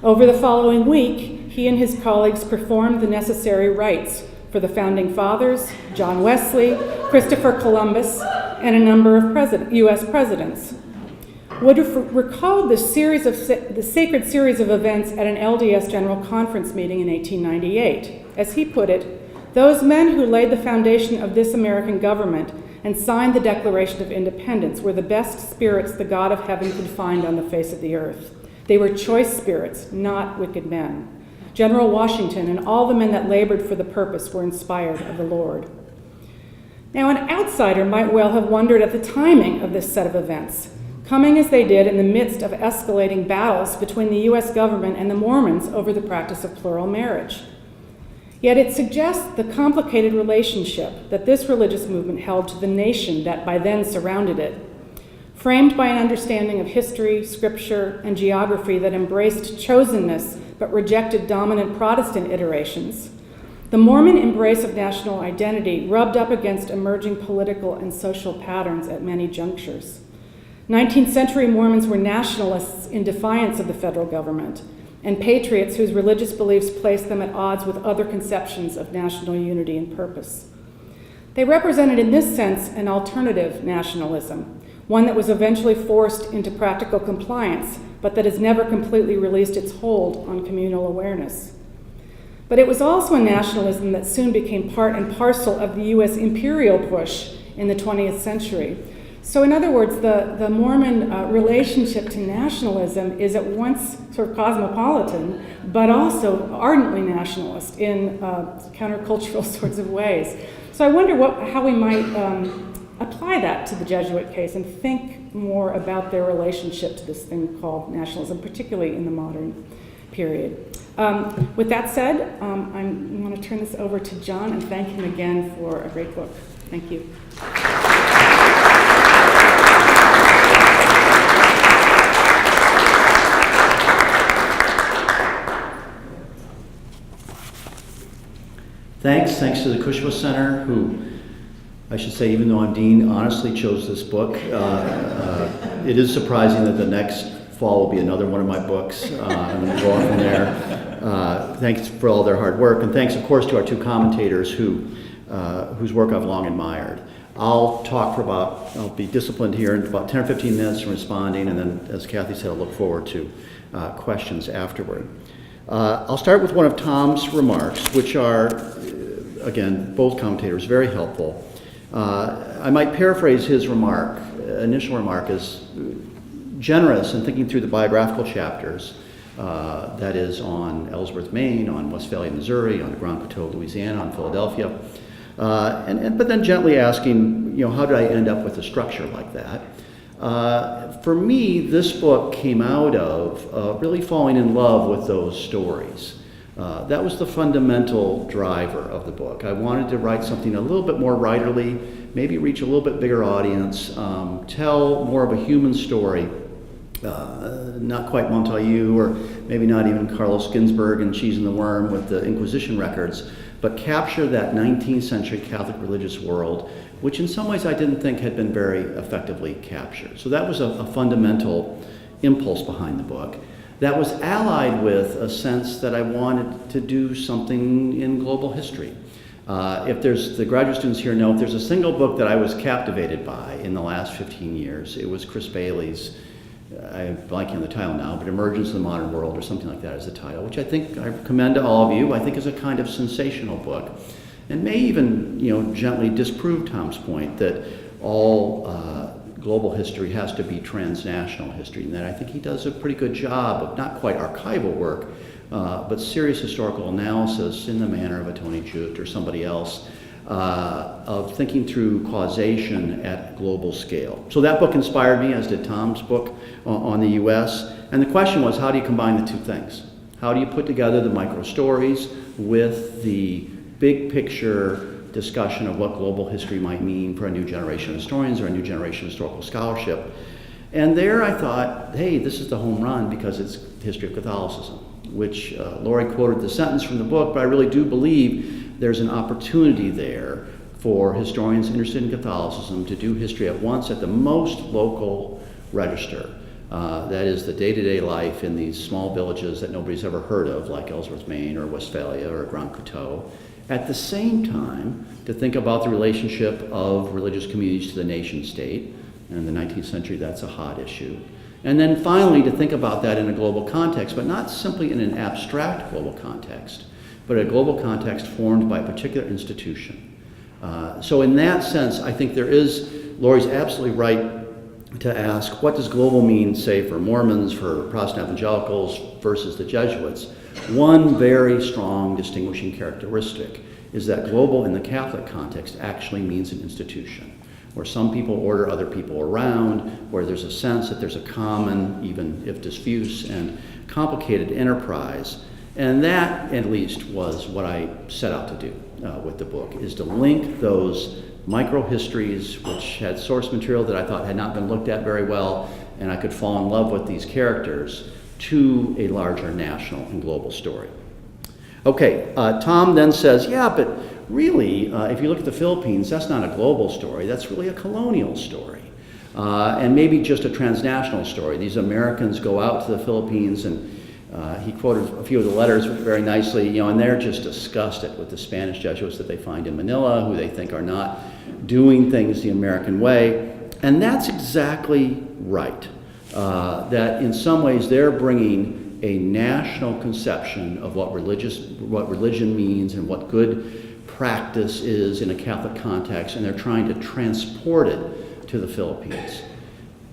Over the following week, he and his colleagues performed the necessary rites for the founding fathers, John Wesley, Christopher Columbus, and a number of U.S. presidents. Woodruff recalled the sacred series of events at an LDS General Conference meeting in 1898. As he put it, those men who laid the foundation of this American government and signed the Declaration of Independence were the best spirits the God of heaven could find on the face of the earth. They were choice spirits, not wicked men. General Washington and all the men that labored for the purpose were inspired of the Lord. Now, an outsider might well have wondered at the timing of this set of events, coming as they did in the midst of escalating battles between the U.S. government and the Mormons over the practice of plural marriage. Yet it suggests the complicated relationship that this religious movement held to the nation that by then surrounded it, framed by an understanding of history, scripture, and geography that embraced chosenness but rejected dominant Protestant iterations. The Mormon embrace of national identity rubbed up against emerging political and social patterns at many junctures. 19th century Mormons were nationalists in defiance of the federal government, and patriots whose religious beliefs placed them at odds with other conceptions of national unity and purpose. They represented, in this sense, an alternative nationalism, one that was eventually forced into practical compliance, but that has never completely released its hold on communal awareness. But it was also a nationalism that soon became part and parcel of the U.S. imperial push in the 20th century. So in other words, the Mormon relationship to nationalism is at once sort of cosmopolitan, but also ardently nationalist in countercultural sorts of ways. So I wonder how we might apply that to the Jesuit case and think more about their relationship to this thing called nationalism, particularly in the modern period. With that said, I want to turn this over to John and thank him again for a great book. Thank you. Thanks to the Cushman Center, who, I should say, even though I'm dean, honestly chose this book. It is surprising that the next fall will be another one of my books, and we'll go on from there. Thanks for all their hard work, and thanks, of course, to our two commentators whose work I've long admired. I'll be disciplined here in about 10 or 15 minutes from responding, and then, as Kathy said, I'll look forward to questions afterward. I'll start with one of Tom's remarks, which are, again, both commentators, very helpful. I might paraphrase his initial remark as generous in thinking through the biographical chapters, that is on Ellsworth, Maine, on Westphalia, Missouri, on Grand Coteau, Louisiana, on Philadelphia, but then gently asking, how did I end up with a structure like that? For me, this book came out of really falling in love with those stories. That was the fundamental driver of the book. I wanted to write something a little bit more writerly, maybe reach a little bit bigger audience, tell more of a human story, not quite Montagu or maybe not even Carlos Ginzburg and Cheese and the Worm with the Inquisition records, but capture that 19th century Catholic religious world, which in some ways I didn't think had been very effectively captured. So that was a fundamental impulse behind the book. That was allied with a sense that I wanted to do something in global history. The graduate students here know, if there's a single book that I was captivated by in the last 15 years, it was Chris Bailey's, I'm blanking on the title now, but Emergence of the Modern World or something like that is the title, which I think I commend to all of you. I think is a kind of sensational book, and may even gently disprove Tom's point that all global history has to be transnational history, and that I think he does a pretty good job of not quite archival work, but serious historical analysis in the manner of a Tony Judt or somebody else, of thinking through causation at global scale. So that book inspired me, as did Tom's book on the U.S., and the question was, how do you combine the two things? How do you put together the micro stories with the big picture discussion of what global history might mean for a new generation of historians or a new generation of historical scholarship? And there I thought, hey, this is the home run because it's history of Catholicism, which Laurie quoted the sentence from the book, but I really do believe there's an opportunity there for historians interested in Catholicism to do history at once at the most local register. That is the day-to-day life in these small villages that nobody's ever heard of, like Ellsworth, Maine, or Westphalia, or Grand Coteau. At the same time, to think about the relationship of religious communities to the nation state, and in the 19th century that's a hot issue. And then finally to think about that in a global context, but not simply in an abstract global context, but a global context formed by a particular institution. So in that sense, I think Laurie's absolutely right to ask, what does global mean, say, for Mormons, for Protestant evangelicals versus the Jesuits? One very strong distinguishing characteristic is that global in the Catholic context actually means an institution, where some people order other people around, where there's a sense that there's a common, even if diffuse and complicated enterprise. And that, at least, was what I set out to do with the book, is to link those micro-histories, which had source material that I thought had not been looked at very well, and I could fall in love with these characters, to a larger national and global story. Okay, Tom then says, yeah, but really, if you look at the Philippines, that's not a global story. That's really a colonial story. And maybe just a transnational story. These Americans go out to the Philippines, and he quoted a few of the letters very nicely, and they're just disgusted with the Spanish Jesuits that they find in Manila, who they think are not doing things the American way. And that's exactly right. That in some ways they're bringing a national conception of what religion means and what good practice is in a Catholic context, and they're trying to transport it to the Philippines.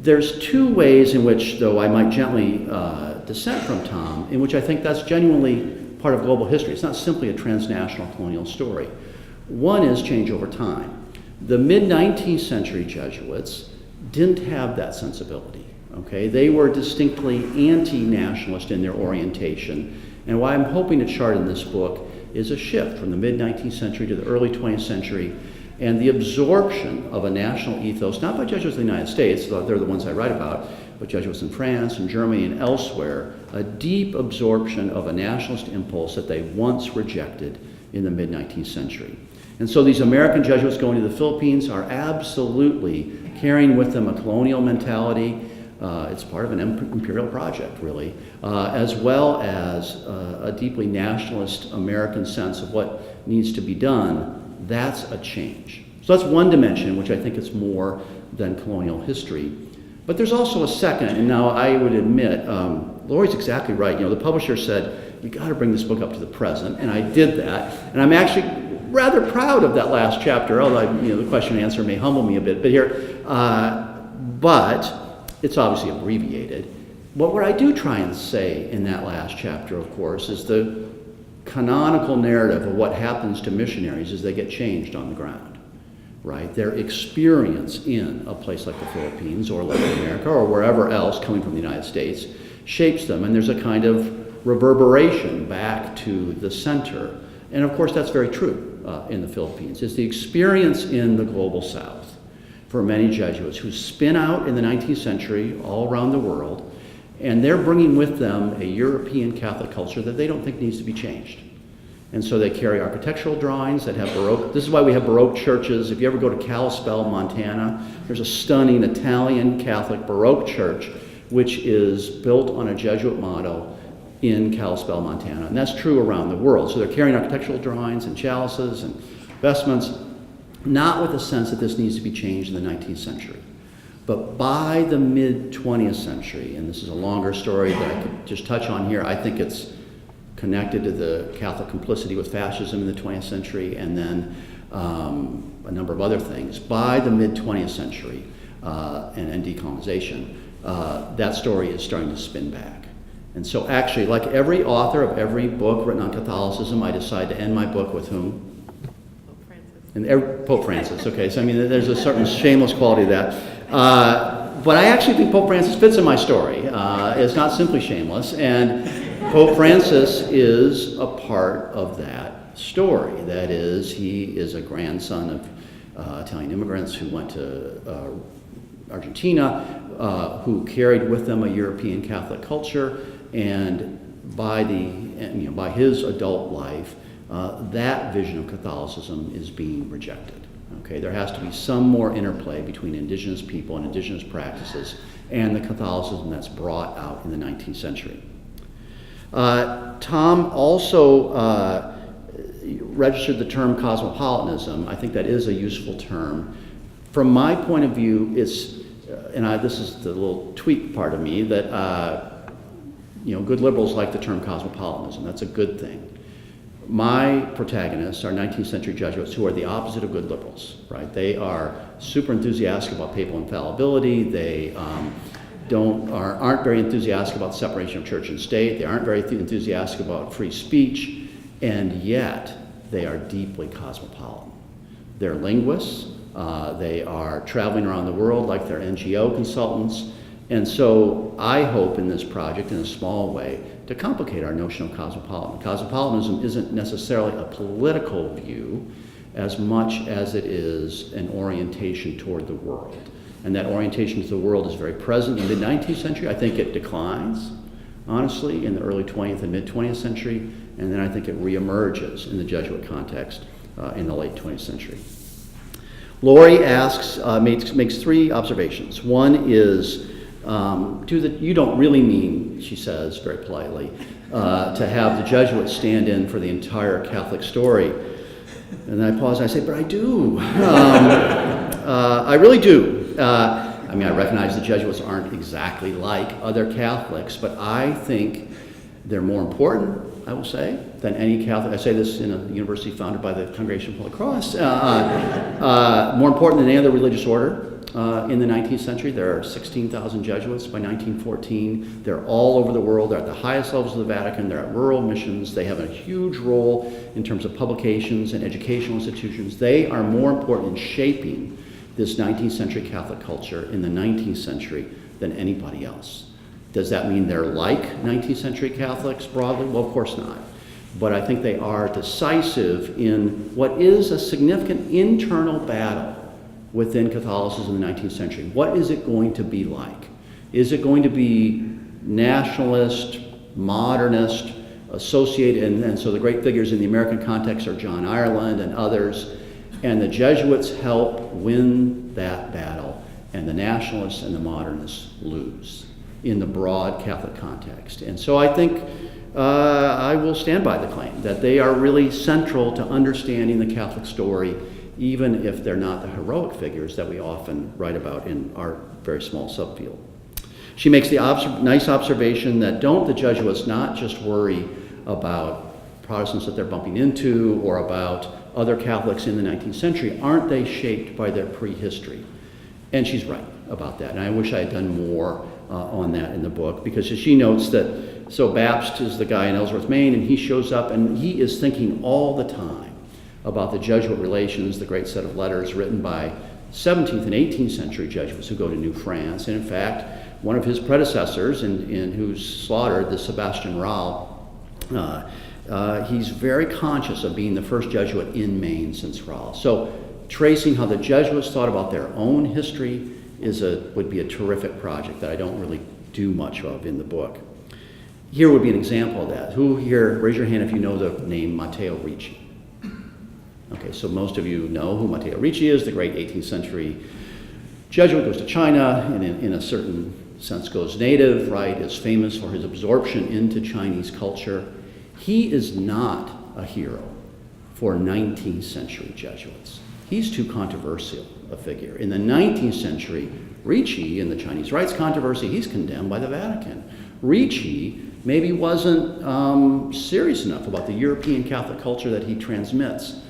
There's two ways in which, though I might gently dissent from Tom, in which I think that's genuinely part of global history. It's not simply a transnational colonial story. One is change over time. The mid-19th century Jesuits didn't have that sensibility. Okay, they were distinctly anti-nationalist in their orientation, and what I'm hoping to chart in this book is a shift from the mid-19th century to the early 20th century, and the absorption of a national ethos, not by Jesuits in the United States, though they're the ones I write about, but Jesuits in France and Germany and elsewhere, a deep absorption of a nationalist impulse that they once rejected in the mid-19th century. And so these American Jesuits going to the Philippines are absolutely carrying with them a colonial mentality. It's part of an imperial project, really, as well as a deeply nationalist American sense of what needs to be done. That's a change. So that's one dimension, which I think is more than colonial history. But there's also a second, and now I would admit, Laurie's exactly right. The publisher said, you got to bring this book up to the present, and I did that. And I'm actually rather proud of that last chapter, although the question and answer may humble me a bit. But here, but it's obviously abbreviated. But what I do try and say in that last chapter, of course, is the canonical narrative of what happens to missionaries as they get changed on the ground, right? Their experience in a place like the Philippines or Latin America or wherever else coming from the United States shapes them, and there's a kind of reverberation back to the center. And of course, that's very true in the Philippines. It's the experience in the global South for many Jesuits who spin out in the 19th century all around the world, and they're bringing with them a European Catholic culture that they don't think needs to be changed. And so they carry architectural drawings that have Baroque. This is why we have Baroque churches. If you ever go to Kalispell, Montana, there's a stunning Italian Catholic Baroque church which is built on a Jesuit model in Kalispell, Montana. And that's true around the world. So they're carrying architectural drawings and chalices and vestments, not with a sense that this needs to be changed in the 19th century. But by the mid-20th century, and this is a longer story that I could just touch on here, I think it's connected to the Catholic complicity with fascism in the 20th century, and then a number of other things. By the mid-20th century and decolonization, that story is starting to spin back. And so actually, like every author of every book written on Catholicism, I decide to end my book with whom? Pope Francis, okay, so there's a certain shameless quality of that. But I actually think Pope Francis fits in my story. It's not simply shameless, and Pope Francis is a part of that story. That is, he is a grandson of Italian immigrants who went to Argentina, who carried with them a European Catholic culture, and by his adult life, that vision of Catholicism is being rejected. Okay, there has to be some more interplay between indigenous people and indigenous practices and the Catholicism that's brought out in the 19th century. Tom also registered the term cosmopolitanism. I think that is a useful term. From my point of view, it's, this is the little tweak part of me, that good liberals like the term cosmopolitanism. That's a good thing. My protagonists are 19th century Jesuits who are the opposite of good liberals, right? They are super enthusiastic about papal infallibility. They aren't very enthusiastic about separation of church and state. They aren't very enthusiastic about free speech, and yet they are deeply cosmopolitan. They're linguists. They are traveling around the world like they're NGO consultants. And so I hope in this project, in a small way, to complicate our notion of cosmopolitan. Cosmopolitanism isn't necessarily a political view as much as it is an orientation toward the world. And that orientation to the world is very present in the mid-19th century. I think it declines honestly, in the early 20th and mid-20th century, and then I think it reemerges in the Jesuit context in the late 20th century. Laurie makes three observations. One is, you don't really mean, she says very politely, to have the Jesuits stand in for the entire Catholic story. And then I pause and I say, but I do. I really do. I recognize the Jesuits aren't exactly like other Catholics, but I think they're more important, I will say, than any Catholic. I say this in a university founded by the Congregation of the Holy Cross. More important than any other religious order. In the 19th century, there are 16,000 Jesuits. By 1914, they're all over the world. They're at the highest levels of the Vatican. They're at rural missions. They have a huge role in terms of publications and educational institutions. They are more important in shaping this 19th century Catholic culture in the 19th century than anybody else. Does that mean they're like 19th century Catholics broadly? Well, of course not. But I think they are decisive in what is a significant internal battle within Catholicism in the 19th century. What is it going to be like? Is it going to be nationalist, modernist, associated, and so the great figures in the American context are John Ireland and others, and the Jesuits help win that battle, and the nationalists and the modernists lose in the broad Catholic context. And so I think I will stand by the claim that they are really central to understanding the Catholic story, even if they're not the heroic figures that we often write about in our very small subfield. She makes the nice observation that don't the Jesuits not just worry about Protestants that they're bumping into or about other Catholics in the 19th century, aren't they shaped by their prehistory? And she's right about that, and I wish I had done more on that in the book, because she notes that, so Bapst is the guy in Ellsworth, Maine, and he shows up and he is thinking all the time about the Jesuit relations, the great set of letters written by 17th and 18th century Jesuits who go to New France. And in fact, one of his predecessors, in who's slaughtered, the Sebastian Rale, he's very conscious of being the first Jesuit in Maine since Rale. So tracing how the Jesuits thought about their own history would be a terrific project that I don't really do much of in the book. Here would be an example of that. Who here, raise your hand if you know the name Matteo Ricci. Okay, so most of you know who Matteo Ricci is, the great 18th century Jesuit, goes to China, and in a certain sense goes native, right, is famous for his absorption into Chinese culture. He is not a hero for 19th century Jesuits. He's too controversial a figure. In the 19th century, Ricci, in the Chinese rights controversy, he's condemned by the Vatican. Ricci maybe wasn't serious enough about the European Catholic culture that he transmits.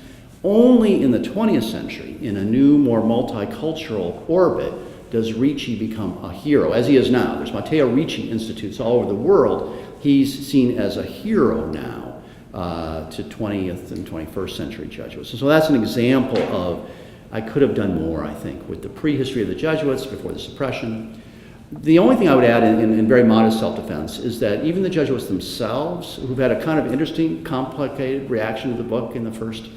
Only in the 20th century, in a new, more multicultural orbit, does Ricci become a hero, as he is now. There's Matteo Ricci Institutes all over the world. He's seen as a hero now to 20th and 21st century Jesuits. So that's an example of, I could have done more, I think, with the prehistory of the Jesuits before the suppression. The only thing I would add in very modest self-defense is that even the Jesuits themselves, who've had a kind of interesting, complicated reaction to the book in the first,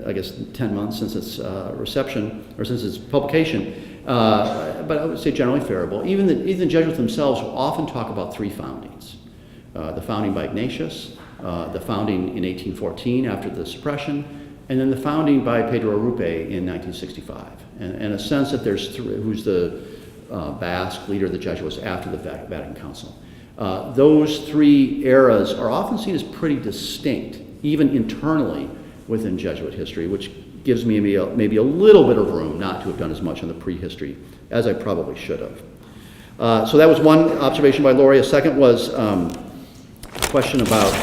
I guess, 10 months since its reception, or since its publication, but I would say generally favorable. Even the Jesuits themselves will often talk about three foundings. The founding by Ignatius, the founding in 1814 after the suppression, and then the founding by Pedro Arrupe in 1965. And a sense that there's who's the Basque leader of the Jesuits after the Vatican Council. Those three eras are often seen as pretty distinct, even internally within Jesuit history, which gives me maybe a little bit of room not to have done as much on the prehistory as I probably should have. So that was one observation by Laurie. A second was a question about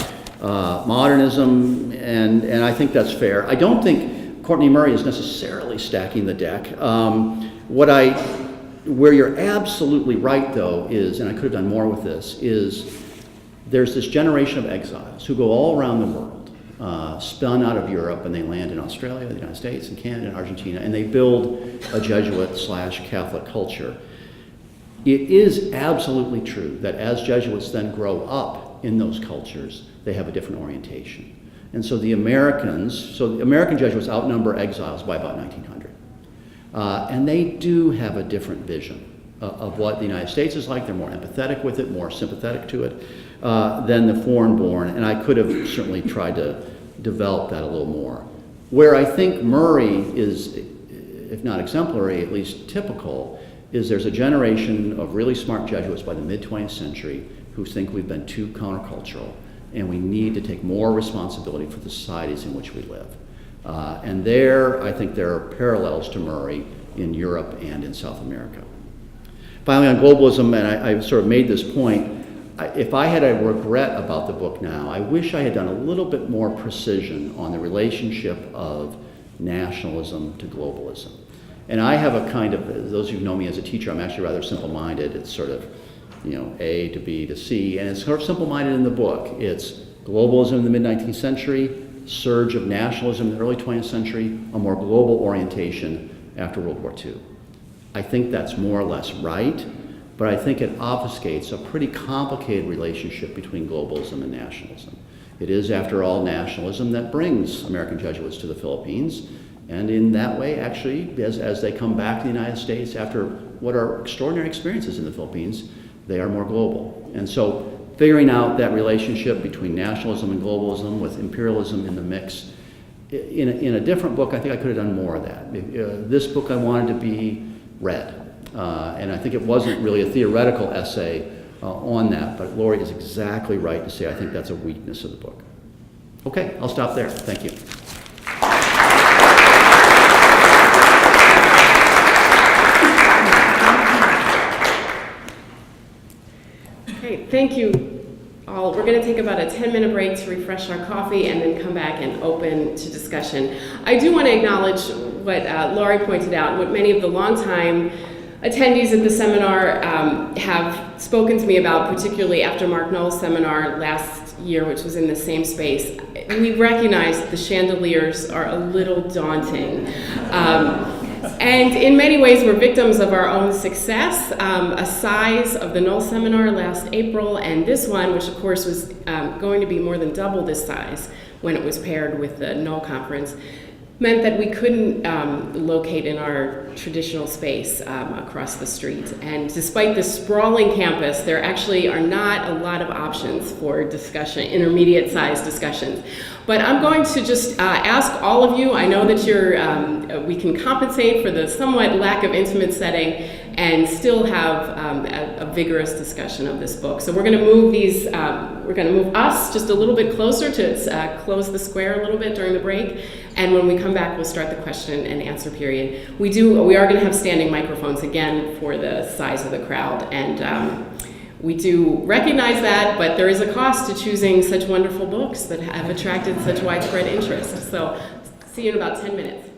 modernism, and I think that's fair. I don't think Courtney Murray is necessarily stacking the deck. Where you're absolutely right, though, is, and I could have done more with this, is there's this generation of exiles who go all around the world, spun out of Europe, and they land in Australia, the United States, and Canada, and Argentina, and they build a Jesuit/Catholic culture. It is absolutely true that as Jesuits then grow up in those cultures, they have a different orientation. And so the American Jesuits outnumber exiles by about 1900. And they do have a different vision of what the United States is like. They're more empathetic with it, more sympathetic to it than the foreign-born, and I could have certainly tried to develop that a little more. Where I think Murray is, if not exemplary, at least typical, is there's a generation of really smart Jesuits by the mid-20th century who think we've been too countercultural, and we need to take more responsibility for the societies in which we live. And there, I think there are parallels to Murray in Europe and in South America. Finally, on globalism, and I sort of made this point, if I had a regret about the book now, I wish I had done a little bit more precision on the relationship of nationalism to globalism. And I have a kind of, those of you who know me as a teacher, I'm actually rather simple-minded. It's sort of, A to B to C, and it's sort of simple-minded in the book. It's globalism in the mid-19th century, surge of nationalism in the early 20th century, a more global orientation after World War II. I think that's more or less right, but I think it obfuscates a pretty complicated relationship between globalism and nationalism. It is, after all, nationalism that brings American Jesuits to the Philippines, and in that way, actually, as they come back to the United States after what are extraordinary experiences in the Philippines, they are more global. And so figuring out that relationship between nationalism and globalism with imperialism in the mix, in a different book, I think I could have done more of that. This book I wanted to be read, and I think it wasn't really a theoretical essay on that, but Laurie is exactly right to say I think that's a weakness of the book. Okay, I'll stop there. Thank you. Okay, thank you all. We're going to take about a 10-minute break to refresh our coffee and then come back and open to discussion. I do want to acknowledge what Laurie pointed out, what many of the longtime attendees at the seminar have spoken to me about, particularly after Mark Knoll's seminar last year, which was in the same space. We recognize the chandeliers are a little daunting. And in many ways, we're victims of our own success. A size of the Knoll seminar last April, and this one, which of course was going to be more than double this size when it was paired with the Knoll conference, meant that we couldn't locate in our traditional space across the street. And despite the sprawling campus, there actually are not a lot of options for discussion, intermediate-sized discussions. But I'm going to just ask all of you, I know that we can compensate for the somewhat lack of intimate setting and still have a vigorous discussion of this book. So we're going to move we're going to move us just a little bit closer to close the square a little bit during the break. And when we come back, we'll start the question and answer period. We are going to have standing microphones again for the size of the crowd. And we do recognize that, but there is a cost to choosing such wonderful books that have attracted such widespread interest. So see you in about 10 minutes.